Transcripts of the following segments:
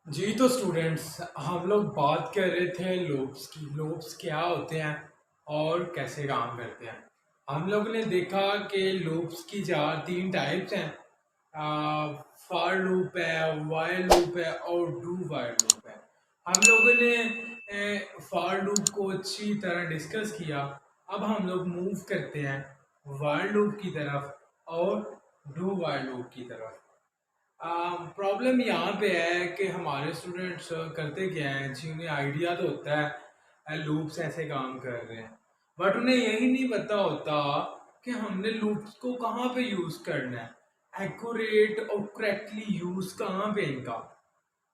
जी तो स्टूडेंट्स हम लोग बात कर रहे थे लोब्स की। लोब्स क्या होते हैं और कैसे काम करते हैं। हम लोग ने देखा कि लोब्स की चार तीन टाइप्स हैं। फार लूप है, वाइल लूप है और डू वाइल लूप है। हम लोगों ने फार लूप को अच्छी तरह डिस्कस किया। अब हम लोग मूव करते हैं वाइल लूप की तरफ और डू वाइल लूप की तरफ। प्रॉब्लम यहाँ पे है कि हमारे स्टूडेंट्स करते क्या हैं जी, उन्हें आइडिया तो होता है लूप्स ऐसे काम कर रहे हैं, बट उन्हें यही नहीं पता होता कि हमने लूप्स को कहाँ पे यूज़ करना है। एक्यूरेट और करेक्टली यूज़ कहाँ पे इनका,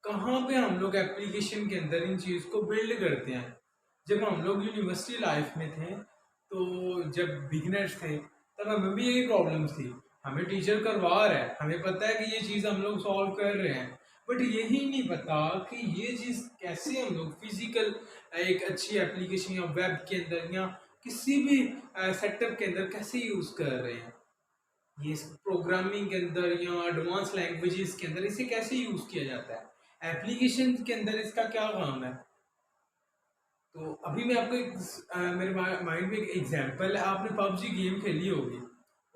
कहाँ पे हम लोग एप्लीकेशन के अंदर इन चीज़ को बिल्ड करते हैं। जब हम लोग यूनिवर्सिटी लाइफ में थे, तो जब बिगनर्स थे, तब हमें भी यही प्रॉब्लम्स थी। हमें टीचर करवा रहा है, हमें पता है कि ये चीज़ हम लोग सॉल्व कर रहे हैं, बट यही नहीं पता कि ये चीज़ कैसे हम लोग फिजिकल एक अच्छी एप्लीकेशन या वेब के अंदर या किसी भी सेटअप के अंदर कैसे यूज़ कर रहे हैं। ये प्रोग्रामिंग के अंदर या एडवांस लैंग्वेजेस के अंदर इसे कैसे यूज़ किया जाता है, एप्लीकेशन के अंदर इसका क्या काम है। तो अभी मैं आपको मेरे माइंड में एक एग्जांपल है। आपने पबजी गेम खेली होगी,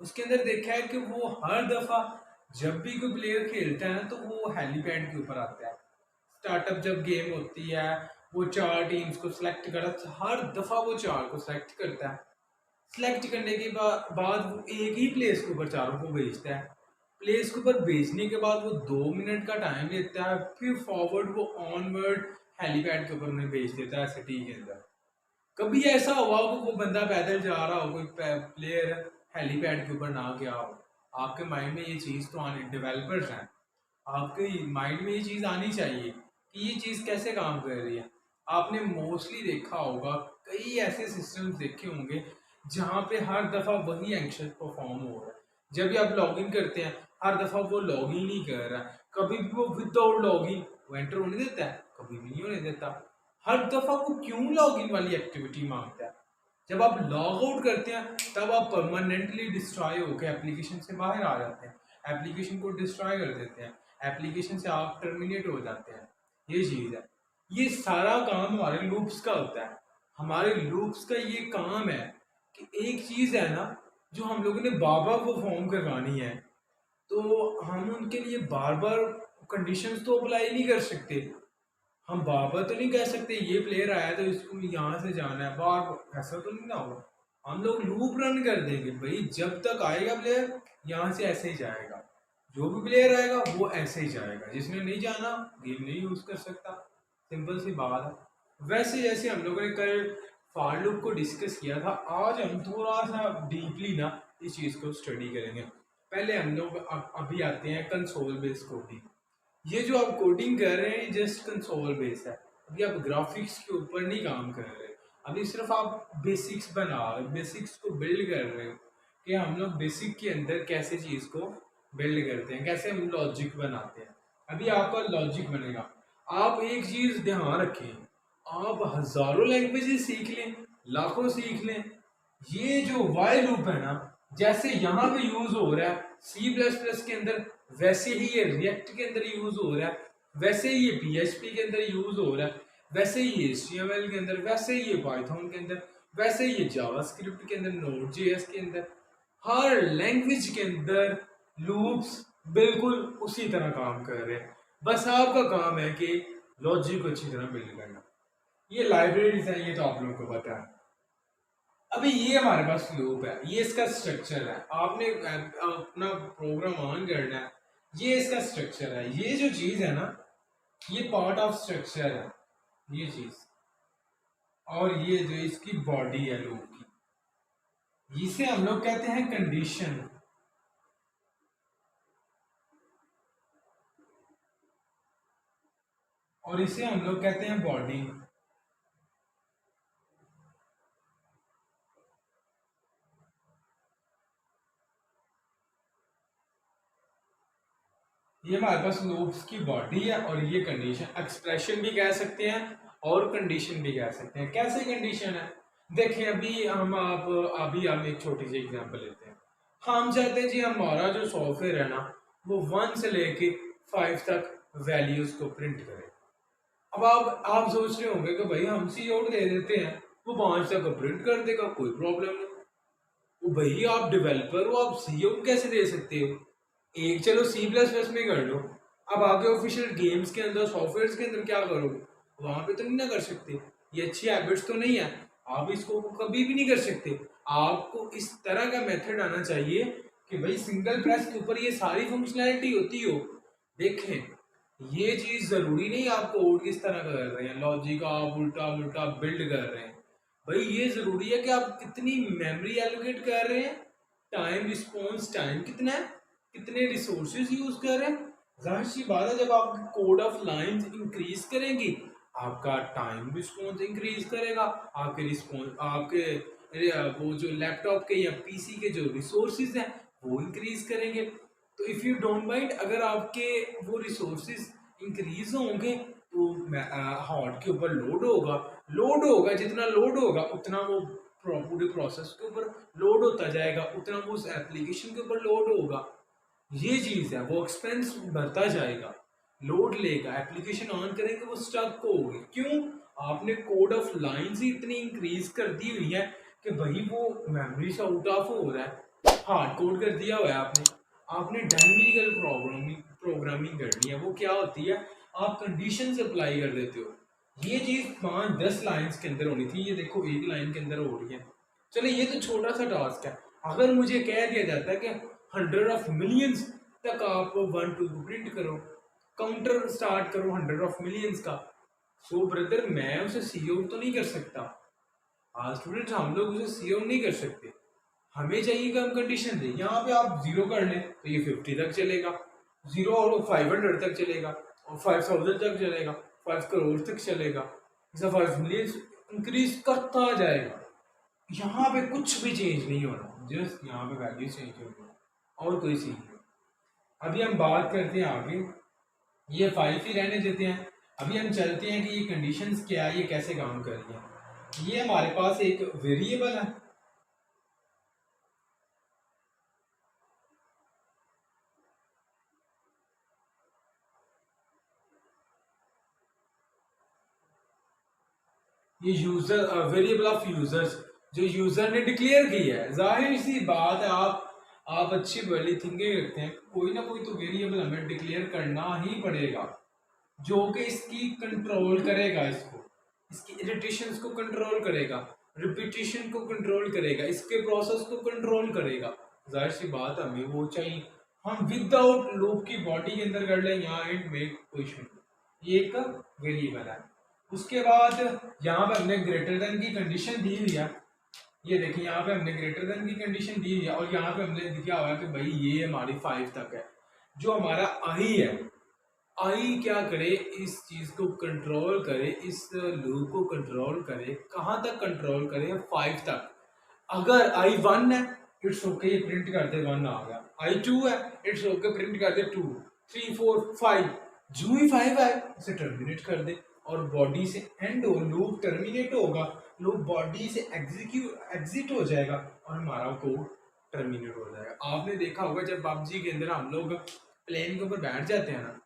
उसके अंदर देखा है कि वो हर दफ़ा जब भी कोई प्लेयर खेलता है ना, तो वो हेलीपैड के ऊपर आता है। स्टार्टअप जब गेम होती है, वो चार टीम्स को सिलेक्ट करता है, हर दफ़ा वो चार को सिलेक्ट करता है। सिलेक्ट करने के बाद वो एक ही प्लेस के ऊपर चारों को भेजता है। प्लेस के ऊपर भेजने के बाद वो 2 मिनट का टाइम लेता है, फिर फॉरवर्ड वो ऑनवर्ड हेलीपैड के ऊपर उन्हें भेज देता है सिटी के अंदर। कभी ऐसा हुआ हो कि वो बंदा पैदल जा रहा हो, कोई प्लेयर हेलीपैड के ऊपर ना गया हो। आपके माइंड में ये चीज़ तो आने, डेवलपर्स हैं, आपके माइंड में ये चीज़ आनी चाहिए कि ये चीज़ कैसे काम कर रही है। आपने मोस्टली देखा होगा, कई ऐसे सिस्टम्स देखे होंगे जहाँ पे हर दफ़ा वही एक्शन परफॉर्म हो रहा है। जब भी आप लॉगिन करते हैं, हर दफ़ा वो लॉगिन ही कर रहा है। कभी भी वो विदाउट लॉगिन वो एंटर होने देता है, कभी भी नहीं होने देता। हर दफ़ा वो क्यों लॉगिन वाली एक्टिविटी मांगता है। जब आप लॉग आउट करते हैं, तब आप परमानेंटली डिस्ट्रॉय होकर एप्लीकेशन से बाहर आ जाते हैं, एप्लीकेशन को डिस्ट्रॉय कर देते हैं, एप्लीकेशन से आप टर्मिनेट हो जाते हैं। ये चीज़ है। ये सारा काम हमारे लूप्स का होता है। हमारे लूप्स का ये काम है कि एक चीज़ है ना, जो हम लोगों ने बार बार परफॉर्म करवानी है, तो हम उनके लिए बार बार कंडीशंस तो अप्लाई नहीं कर सकते। हम बार बार तो नहीं कह सकते ये प्लेयर आया तो इसको यहाँ से जाना है, बार बार ऐसा तो नहीं ना होगा। हम लोग लूप रन कर देंगे भाई, जब तक आएगा प्लेयर यहाँ से ऐसे ही जाएगा, जो भी प्लेयर आएगा वो ऐसे ही जाएगा, जिसने नहीं जाना गेम नहीं यूज कर सकता। सिंपल सी बात है। वैसे जैसे हम लोगों ने कल फॉर लूप को डिस्कस किया था, आज हम थोड़ा सा डीपली ना इस चीज़ को स्टडी करेंगे। पहले हम लोग अभी आते हैं कंसोल बेस्ड कोडिंग। ये जो आप कोडिंग कर रहे हैं जस्ट कंसोल बेस है। अभी आप ग्राफिक्स के ऊपर नहीं काम कर रहे, अभी सिर्फ आप बेसिक्स बना रहे, बेसिक्स को बिल्ड कर रहे हो कि हम लोग बेसिक के अंदर कैसे चीज़ को बिल्ड करते हैं, कैसे हम लॉजिक बनाते हैं। अभी आपका लॉजिक बनेगा। आप एक चीज़ ध्यान रखें, आप हजारों लैंग्वेजेस सीख लें, लाखों सीख लें, ये जो वाइल लूप है ना, जैसे यहाँ पे यूज हो रहा है सी प्लस प्लस के अंदर, वैसे ही ये रिएक्ट के अंदर यूज हो रहा है, वैसे ही ये पीएचपी के अंदर यूज हो रहा है, वैसे ही ये एचटीएमएल के अंदर, वैसे ही ये पाइथन के अंदर, वैसे ही ये जावास्क्रिप्ट के अंदर, नोड जेएस के अंदर, हर लैंग्वेज के अंदर लूप्स बिल्कुल उसी तरह काम कर रहे हैं। बस आपका काम है कि लॉजिक को अच्छी तरह बिल्ड करना। ये लाइब्रेरीज है, ये तो आप लोगों को पता है। अभी ये हमारे पास लूप है, ये इसका स्ट्रक्चर है। आपने अपना प्रोग्राम ऑन करना है, ये इसका स्ट्रक्चर है। ये जो चीज है ना, ये पार्ट ऑफ स्ट्रक्चर है, ये चीज। और ये जो इसकी बॉडी है लूप की, इसे हम लोग कहते हैं कंडीशन। और इसे हम लोग कहते हैं बॉडी। ये हमारे पास लूप्स की बॉडी है और ये कंडीशन। एक्सप्रेशन भी कह सकते हैं और कंडीशन भी कह सकते हैं। कैसे कंडीशन है, देखिए अभी हम एक छोटी सी एग्जांपल लेते हैं। हम चाहते हैं जी हमारा जो सॉफ्टवेयर है ना, वो 1 से लेके 5 तक वैल्यूज को प्रिंट करे। अब आप सोच रहे होंगे कि भाई हम सी आउट दे देते हैं, वो 5 तक प्रिंट कर देगा, कोई प्रॉब्लम नहीं। वो भाई आप डेवलपर हो, आप सी आउट कैसे दे सकते हो? एक चलो सी प्लस प्लस में कर लो, अब आगे ऑफिशियल गेम्स के अंदर सॉफ्टवेयर के अंदर क्या करोगे? वहां पे तो नहीं ना कर सकते। ये अच्छी हैबिट्स तो नहीं है, आप इसको कभी भी नहीं कर सकते। आपको इस तरह का मेथड आना चाहिए कि भाई सिंगल प्रेस के ऊपर ये सारी फंक्शनैलिटी होती हो। देखें, ये चीज जरूरी नहीं आप कोड किस तरह का कर रहे हैं, लॉजिक आप उल्टा उल्टा बिल्ड कर रहे हैं। भाई ये जरूरी है कि आप कितनी मेमोरी एलोकेट कर रहे हैं, टाइम रिस्पॉन्स टाइम कितना है, कितने रिसोर्सेज यूज कर रहे हैं। जाहिर सी बात है, जब आप कोड ऑफ लाइंस इंक्रीज करेंगी, आपका टाइम रिस्पॉन्स इंक्रीज करेगा, आपके रिस्पॉन्स आपके वो जो लैपटॉप के या पीसी के जो रिसोर्सेज हैं वो इंक्रीज करेंगे। तो इफ़ यू डोंट माइंड, अगर आपके वो रिसोर्सेज इंक्रीज होंगे तो हार्ड के ऊपर लोड होगा, जितना लोड होगा उतना वो पूरे प्रोसेस के ऊपर लोड होता जाएगा, उतना वो उस एप्लीकेशन के ऊपर लोड होगा। ये चीज़ है, वो एक्सपेंस बढ़ता जाएगा, लोड लेगा, एप्लीकेशन ऑन करेंगे वो स्टक होगी। क्यों? आपने कोड ऑफ लाइंस ही इतनी इंक्रीज कर दी हुई है कि भाई वो मेमोरी से आउट ऑफ हो रहा है, हार्ड कोड कर दिया हुआ है आपने। आपने डायनेमिकल प्रोग्रामिंग करनी है। वो क्या होती है, आप कंडीशन अप्लाई कर देते हो। ये चीज 5-10 लाइंस के अंदर होनी थी, ये देखो एक लाइन के अंदर हो रही है। चले ये तो छोटा सा टास्क है। अगर मुझे कह दिया जाता है कि 100 ऑफ मिलियंस तक आप 1 2 प्रिंट करो, काउंटर स्टार्ट करो 100 ऑफ मिलियंस का, सो ब्रदर मैं उसे सी आउट तो नहीं कर सकता। हाँ स्टूडेंट्स, हम लोग उसे सी आउट नहीं कर सकते। हमें चाहिए कि हम कंडीशन दें। यहाँ पे आप 0 कर लें तो ये 50 तक चलेगा, 0 और 500 तक चलेगा, और 5000 तक चलेगा, 5 करोड़ तक चलेगा, 5 मिलियन इंक्रीज करता जाएगा। यहाँ पे कुछ भी चेंज नहीं होना, जस्ट यहाँ पे वैल्यू चेंज होगी और कोई चीज नहीं। अभी हम बात करते हैं आगे, ये 5 ही रहने देते हैं। अभी हम चलते हैं कि ये कंडीशंस क्या है, ये कैसे काम कर रही है। ये हमारे पास एक वेरिएबल है, ये यूजर वेरिएबल ऑफ यूजर्स जो यूजर ने डिक्लेयर की है। जाहिर सी बात है, आप अच्छी बड़ी थिंकिंग रखते हैं, कोई ना कोई तो वेरिएबल हमें डिक्लेयर करना ही पड़ेगा जो कि इसकी कंट्रोल करेगा, इसकी इरिटेशंस को कंट्रोल करेगा, रिपीटिशन को कंट्रोल करेगा, इसके प्रोसेस को कंट्रोल करेगा। जाहिर सी बात है, हमें वो चाहिए। हम विदाउट लूप की बॉडी के अंदर कर लें यहाँ एंड मेक क्वेश्चन, ये एक वेरिएबल है। उसके बाद यहाँ पे हमने ग्रेटर देन की कंडीशन दी हुई है। ये देखिए यहाँ पे हमने ग्रेटर देन की कंडीशन दी हुई है, और यहाँ पे हमने दिया हुआ है कि भाई ये हमारी 5 तक है। जो हमारा आई है, आई क्या करे, इस चीज को कंट्रोल करे, इस लूप को कंट्रोल करे, कहाँ तक कंट्रोल करे? 5 तक। अगर आई 1 है, इट्स ओके, ये प्रिंट कर दे 1 आ गया। आई 2 है, इट्स ओके, प्रिंट कर दे 2, 3 4 5। जो ही 5 है इसे टर्मिनेट कर दे, और बॉडी से एंड हो, लूप टर्मिनेट होगा, लूप बॉडी से एग्जिट हो जाएगा और हमारा कोड टर्मिनेट हो जाएगा। आपने देखा होगा जब पबजी के अंदर हम लोग प्लेन के ऊपर बैठ जाते हैं ना,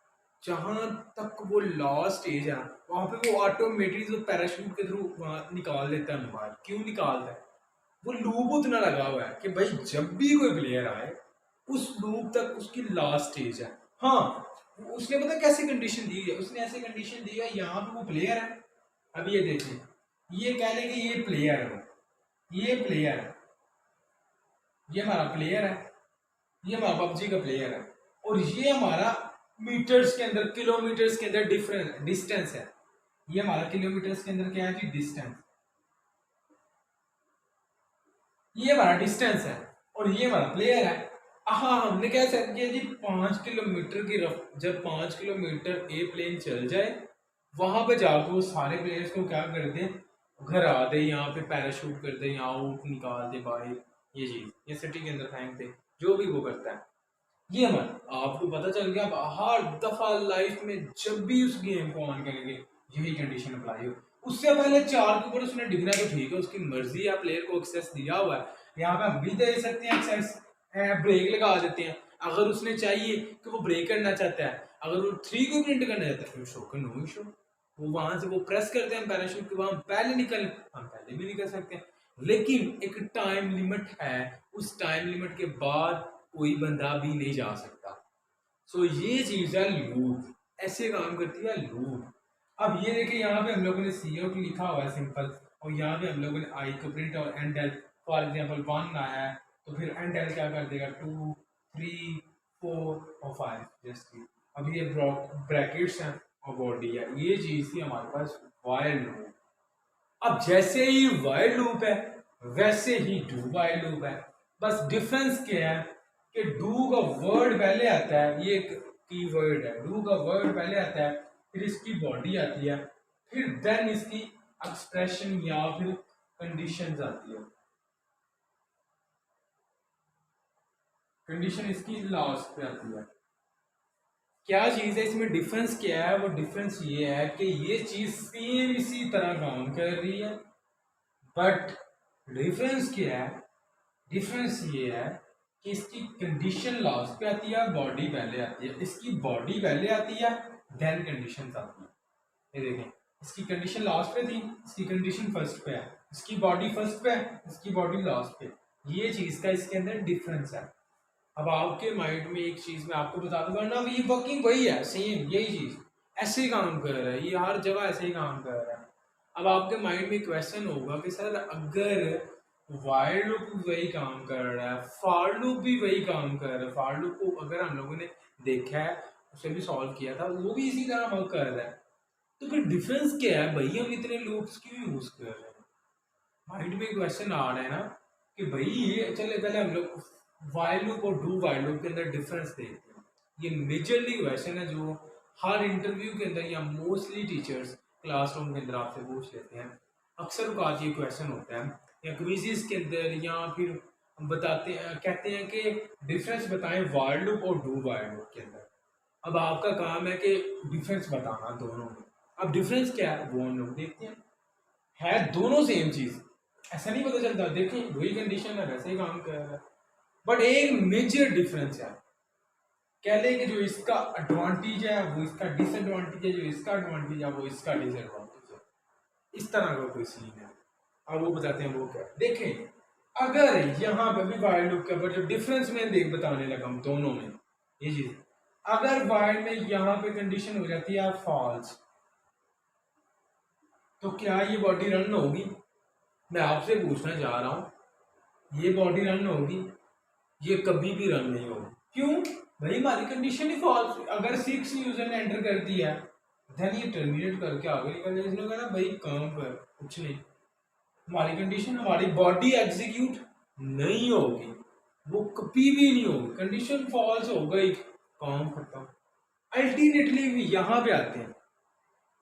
जहां तक वो लास्ट स्टेज है वहां पे वो ऑटोमेटिक पैराशूट के थ्रू निकाल देता है मोबाइल। क्यों निकालता है? वो लूप उतना लगा हुआ है कि भाई जब भी कोई प्लेयर आए उस लूप तक उसकी लास्ट स्टेज है। हाँ, उसने पता कैसे कंडीशन दी है? उसने ऐसे कंडीशन दी है, यहाँ पे वो प्लेयर है। अब ये देखिए, ये कह लेंगे ये प्लेयर है, ये प्लेयर है, ये हमारा प्लेयर है, ये हमारा पबजी का प्लेयर है, और ये हमारा मीटर्स के अंदर, किलोमीटर्स के अंदर डिस्टेंस है। ये हमारा किलोमीटर्स के अंदर क्या है जी? डिस्टेंस। ये हमारा डिस्टेंस है और ये हमारा प्लेयर है। हाँ, हमने क्या सेट किया जी? 5 किलोमीटर की रफ, जब 5 किलोमीटर ए प्लेन चल जाए वहां पे जाकर वो सारे प्लेयर्स को क्या कर दे? घर आ दे, यहाँ पे पैराशूट कर दे, यहाँ आउट निकाल दे बाहर, ये चीज, ये सिटी के अंदर फेंक दे, जो भी वो करता है। ये हमारा, आपको पता चल गया। अब हर दफा लाइफ में जब भी उस गेम को ऑन करेंगे यही कंडीशन अप्लाई हो। उससे पहले 4 के ऊपर उसने डिगना तो ठीक है, उसकी मर्जी है, प्लेयर को एक्सेस दिया हुआ है, यहाँ पे हम भी दे सकते हैं एक्सेस, ब्रेक लगा देते हैं। अगर उसने चाहिए कि वो ब्रेक करना चाहता है, अगर वो 3 को प्रिंट करना चाहता है फिर शो का नो शो, वो वहां से वो प्रेस करते हैं पैराशूट के वहां पहले निकल, हम पहले भी निकल सकते हैं, लेकिन एक टाइम लिमिट है, उस टाइम लिमिट के बाद कोई बंदा भी नहीं जा सकता। सो ये चीज है लूप, ऐसे काम करती है लूप। अब ये देखिए यहाँ पे हम लोगों ने सी आउट लिखा हुआ है सिंपल, और यहाँ पे हम लोगों ने आई को प्रिंट और एंड एल, फॉर एग्जाम्पल 1 आया है तो फिर एंड एल क्या कर देगा 2 3 4 और 5 जस्ट। अब ये ब्रैकेट्स हैं और बॉडी है, ये चीज थी हमारे पास वाइल लूप। अब जैसे ही वाइल लूप है वैसे ही डू वाइल लूप है, बस डिफरेंस क्या है कि डू का वर्ड पहले आता है, ये एक की वर्ड है, डू का वर्ड पहले आता है, फिर इसकी बॉडी आती है, फिर देन इसकी एक्सप्रेशन या फिर कंडीशंस आती है, कंडीशन इसकी लास्ट पे आती है। क्या चीज है इसमें डिफरेंस क्या है, वो डिफरेंस ये है कि ये चीज सेम इसी तरह काम कर रही है, बट डिफरेंस क्या है, डिफरेंस ये है कि इसकी कंडीशन लास्ट पे आती है, बॉडी पहले आती है, इसकी बॉडी पहले आती है देन कंडीशन आती है। ये देखें, इसकी कंडीशन लास्ट पे थी, इसकी कंडीशन फर्स्ट पे है, इसकी बॉडी फर्स्ट पे है, इसकी बॉडी लास्ट पे, ये चीज का इसके अंदर डिफरेंस है। अब आपके माइंड में एक चीज मैं आपको बता दूंगा ना, ये वर्किंग वही है, सेम यही चीज ऐसे ही काम कर रहा है, ये हर जगह ऐसे ही काम कर रहा है। अब आपके माइंड में क्वेश्चन होगा कि सर अगर वाइल लूप वही काम कर रहा है, फॉर लूप भी वही काम कर रहा है, फॉर लूप को अगर हम लोगों ने देखा है, उसे भी सॉल्व किया था, वो भी इसी तरह वर्क कर रहा है, तो फिर डिफरेंस क्या है भाई, हम इतने लूप्स क्यों यूज कर रहे हैं। माइंड में क्वेश्चन आ रहा है ना कि भाई ये, चले पहले हम लोग वाइल लूप और डू वाइल लूप के अंदर डिफरेंस देखते हैं। ये मेजरली क्वेश्चन है जो हर इंटरव्यू के अंदर या मोस्टली टीचर्स क्लासरूम के अंदर आपसे पूछ लेते हैं, अक्सर बात ये क्वेश्चन होता है या क्विज़ेस के अंदर, या फिर हम बताते हैं, कहते हैं कि डिफरेंस बताएं वाइल लूप और डू वाइल लूप के अंदर। अब आपका काम है कि डिफरेंस बताना दोनों में। अब डिफरेंस क्या है वो हम लोग देखते हैं, है दोनों सेम चीज, ऐसा नहीं पता चलता, देखिए वही कंडीशन है वैसे ही काम कर रहा है, बट एक मेजर डिफरेंस है, कह ले कि जो इसका एडवांटेज है वो इसका डिसएडवांटेज है, जो इसका एडवांटेज है वो इसका डिसएडवांटेज है, इस तरह का कोई सीन है। अब वो बताते हैं वो क्या, देखें अगर यहाँ पे भी वाइल लूप के ऊपर जो डिफरेंस में देख बताने लगा हम दोनों में, ये चीज अगर वाइल में यहाँ पे कंडीशन हो जाती है फॉल्स, तो क्या ये बॉडी रन होगी। मैं आपसे पूछना चाह रहा हूँ, ये बॉडी रन होगी, ये कभी भी रन नहीं होगी, क्यों भाई, हमारी कंडीशन ही फॉल्स। अगर 6 यूजर ने एंटर कर दिया देन ये टर्मिनेट करके आगे निकल जाए, इसने कहा भाई काम कर कुछ नहीं, हमारी कंडीशन, हमारी बॉडी एग्जीक्यूट नहीं होगी, वो कभी भी नहीं होगी, कंडीशन फॉल्स हो गई, काम खत्म। अल्टीमेटली भी यहाँ पे आते हैं,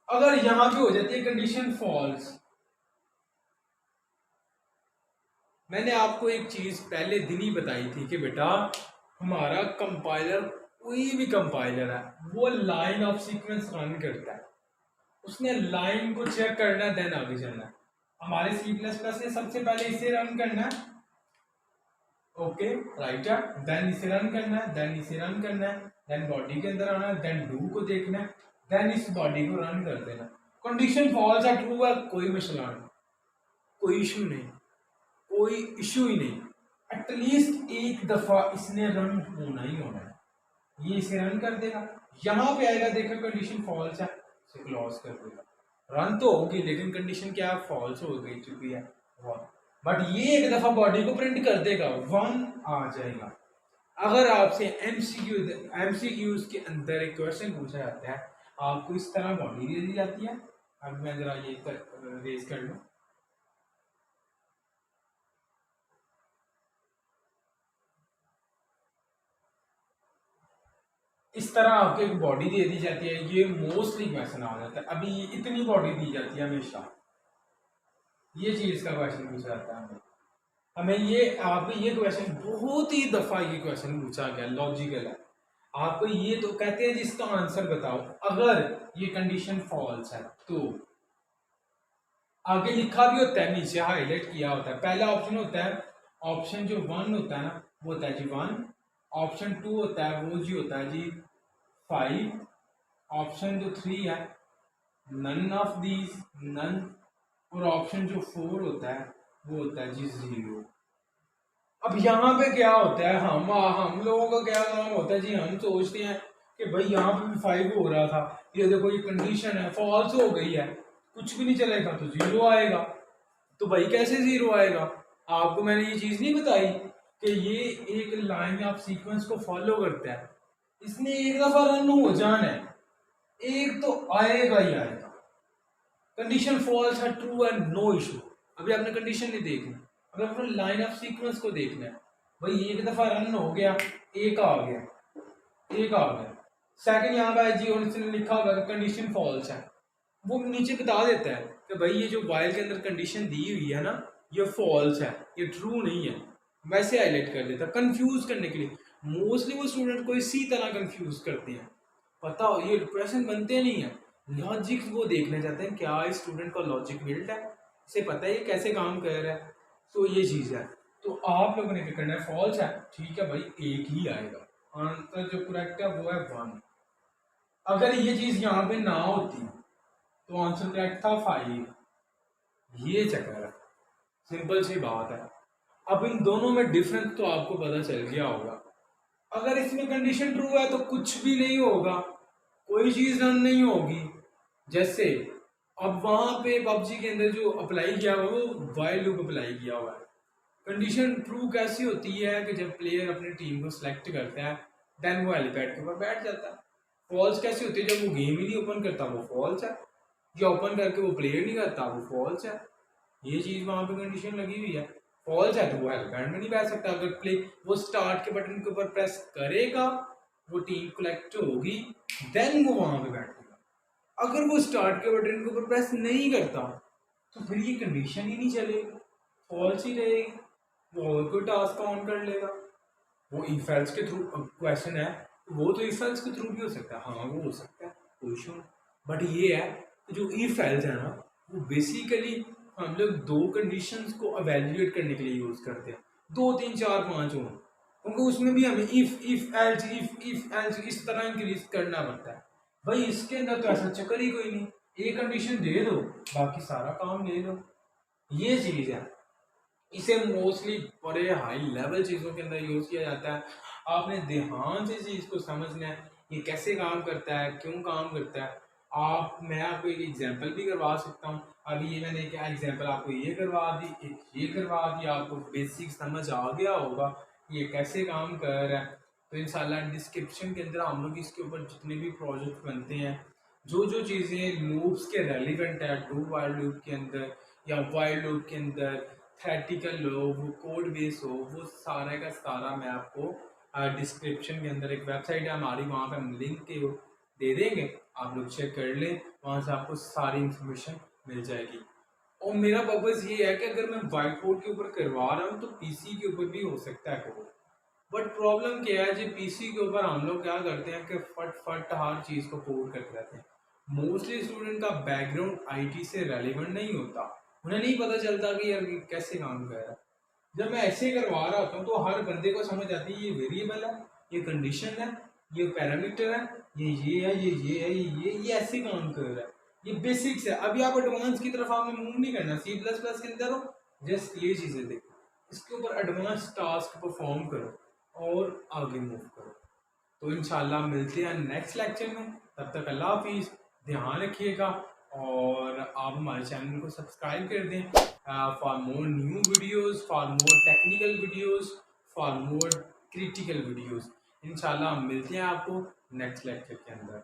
अगर यहाँ पे हो जाती है कंडीशन फॉल्स, मैंने आपको एक चीज पहले दिन ही बताई थी कि बेटा हमारा कंपाइलर, कोई भी कंपाइलर है वो लाइन ऑफ सीक्वेंस रन करता है, उसने लाइन को चेक करना है देन आगे चलना है। हमारे C++ ने सबसे पहले इसे रन करना है, ओके राइट है, देन इसे रन करना है, देन इसे रन करना है, देन बॉडी के अंदर आना है, देन डू को देखना है, देन इस बॉडी को रन कर देना। कंडीशन फॉल्स है ट्रू है कोई मसला नहीं, कोई इशू नहीं, कोई इशू ही नहीं, एटलीस्ट एक दफा इसने रन होना ही होना है, ये इसे रन कर देगा, यहाँ पे आएगा देखा कंडीशन फॉल्स है, इसे क्लोज कर देगा, रन तो होगी लेकिन कंडीशन क्या है फॉल्स हो गई चुकी है 1, बट ये एक दफा बॉडी को प्रिंट कर देगा 1 आ जाएगा। अगर आपसे एमसीक्यूज के अंदर एक क्वेश्चन पूछा जाता है, आपको इस तरह बॉडी दे दी जाती है, अब मैं जरा ये रेज कर लूँ, इस तरह आपको एक बॉडी दे दी जाती है, ये मोस्टली क्वेश्चन आ जाता है, अभी इतनी बॉडी दी जाती है हमेशा, ये चीज का क्वेश्चन पूछा जाता है हमें ये आपको ये क्वेश्चन बहुत ही दफा ये क्वेश्चन पूछा गया, लॉजिकल है, आपको ये तो कहते हैं जिसका आंसर बताओ अगर ये कंडीशन फॉल्स है, तो आगे लिखा भी होता है, नीचे हाईलाइट किया होता है, पहला ऑप्शन होता है, ऑप्शन जो 1 होता है ना वो होता है जी 1, ऑप्शन 2 होता है वो जी होता है जी 5, ऑप्शन जो 3 है, नन ऑफ दीज, नन, और ऑप्शन जो 4 होता है वो होता है जी 0। अब यहाँ पे क्या होता है, हम लोगों का क्या काम होता है जी, हम सोचते हैं कि भाई यहाँ पे भी 5 हो रहा था, ये देखो ये कंडीशन है फॉल्स हो गई है, कुछ भी नहीं चलेगा तो 0 आएगा। तो भाई कैसे 0 आएगा? आपको मैंने ये चीज नहीं बताई कि ये एक लाइन ऑफ सीक्वेंस को फॉलो करता है, इसने एक दफा रन हो जाना है, एक तो आएगा ही आएगा। कंडीशन फॉल्स है, ट्रू है, नो इशू। अभी आपने कंडीशन नहीं देखनी, अभी आपने लाइन ऑफ सीक्वेंस को देखना है। भाई एक दफा रन हो गया, एक आ गया, एक आ गया। सेकंड यहाँ पे जी उसने लिखा होगा कि कंडीशन फॉल्स है, वो नीचे बता देता है कि भाई ये जो वाइल के अंदर कंडीशन दी हुई है ना, ये फॉल्स है, ये ट्रू नहीं है, वैसे हाईलाइट कर देता कंफ्यूज करने के लिए। मोस्टली वो स्टूडेंट को इसी तरह कंफ्यूज करते हैं, पता हो ये क्वेश्चन बनते नहीं है, लॉजिक वो देखने जाते हैं क्या इस स्टूडेंट का लॉजिक बिल्ट है, इसे पता है ये कैसे काम कर रहा है। तो ये चीज़ है। तो आप लोगों ने क्या करना है, फॉल्स है, ठीक है भाई, एक ही आएगा, आंसर जो करेक्ट है वो है 1। अगर ये चीज़ यहाँ पे ना होती तो आंसर करेक्ट था 5। ये चक्कर है, सिंपल सी बात है। अब इन दोनों में डिफरेंस तो आपको पता चल गया होगा। अगर इसमें कंडीशन ट्रू है तो कुछ भी नहीं होगा, कोई चीज रन नहीं होगी। जैसे अब वहां पे पबजी के अंदर जो अप्लाई किया हुआ वो वाइल लूप अप्लाई किया हुआ है। कंडीशन ट्रू कैसी होती है कि जब प्लेयर अपनी टीम को सिलेक्ट करता है देन वो हेलीपैड के ऊपर बैठ जाता है। फॉल्स कैसी होती है, जब वो गेम ही नहीं ओपन करता वो फॉल्स है, या ओपन करके वो प्लेयर नहीं करता वो फॉल्स है। ये चीज वहां पे कंडीशन लगी हुई है। फॉल्स है तो वो हेलीपैड में नहीं बैठ सकता। अगर प्ले वो स्टार्ट के बटन के ऊपर प्रेस करेगा, वो टीम कलेक्ट होगी, देन वो वहां पे बैठेगा। अगर वो स्टार्ट के बटन के ऊपर प्रेस नहीं करता तो फिर ये कंडीशन ही नहीं चलेगी, फॉल्स ही रहेगी, वो और कोई टास्क ऑन कर लेगा। वो इफ एल्स के थ्रू क्वेश्चन है, वो तो इफ एल्स के थ्रू भी हो सकता है, हाँ वो हो सकता है, कोई इशू नहीं। बट ये है कि जो इफ एल्स है ना, वो बेसिकली हम लोग दो कंडीशंस को अवेल्युएट करने के लिए यूज करते हैं, 2 3 4 5 हो, क्योंकि उसमें भी हमें इफ एल्स इस तरह इंक्रीज करना पड़ता है। भाई इसके अंदर तो ऐसा चक्कर ही कोई नहीं, एक कंडीशन दे दो बाकी सारा काम ले लो, ये चीज है। इसे मोस्टली बड़े हाई लेवल चीज़ों के अंदर यूज़ किया जाता है। आपने ध्यान से चीज़ को समझना है, ये कैसे काम करता है, क्यों काम करता है। मैं आपको एक एग्जांपल भी करवा सकता हूँ। अभी ये मैंने क्या एग्जांपल आपको ये करवा दी, एक ये करवा दी, आपको बेसिक समझ आ गया होगा ये कैसे काम कर रहा है। तो इंशाल्लाह डिस्क्रिप्शन के अंदर हम लोग इसके ऊपर जितने भी प्रोजेक्ट बनते हैं, जो जो चीज़ें लूप्स के रेलिवेंट है, डू वाइल लूप के अंदर या वाइल लूप के अंदर, थेटिकल हो, वो कोड बेस हो, वो सारा का सारा मैं आपको डिस्क्रिप्शन के अंदर एक वेबसाइट है हमारी, वहाँ पे हम लिंक के दे देंगे, आप लोग चेक कर लें, वहाँ से आपको सारी इंफॉर्मेशन मिल जाएगी। और मेरा पर्पज़ ये है कि अगर मैं वाइट बोर्ड के ऊपर करवा रहा हूँ तो पीसी के ऊपर भी हो सकता है कोड। बट प्रॉब्लम क्या है जी, पीसी के ऊपर हम लोग क्या करते हैं कि फट फट हर चीज़ को कोड करते रहते हैं। मोस्टली स्टूडेंट का बैकग्राउंड आईटी से रेलिवेंट नहीं होता, उन्हें नहीं पता चलता कि यार ये कैसे काम कर रहा है। जब मैं ऐसे करवा रहा होता हूँ तो हर बंदे को समझ आती है ये वेरिएबल है, ये कंडीशन है, ये पैरामीटर है, ये है, ये है, ये ऐसे काम कर रहा है। ये बेसिक्स है। अभी आप एडवांस की तरफ आपने मूव नहीं करना, सी प्लस प्लस के अंदर हो, जस्ट ये चीज़ें देखो, इसके ऊपर एडवांस टास्क परफॉर्म करो और आगे मूव करो। तो इंशाल्लाह मिलते हैं नेक्स्ट लेक्चर में, तब तक अल्लाह हाफिज़, ध्यान रखिएगा और आप हमारे चैनल को सब्सक्राइब कर दें for more new videos, for more technical videos, for more critical videos. इंशाल्लाह हम मिलते हैं आपको नेक्स्ट लेक्चर के अंदर।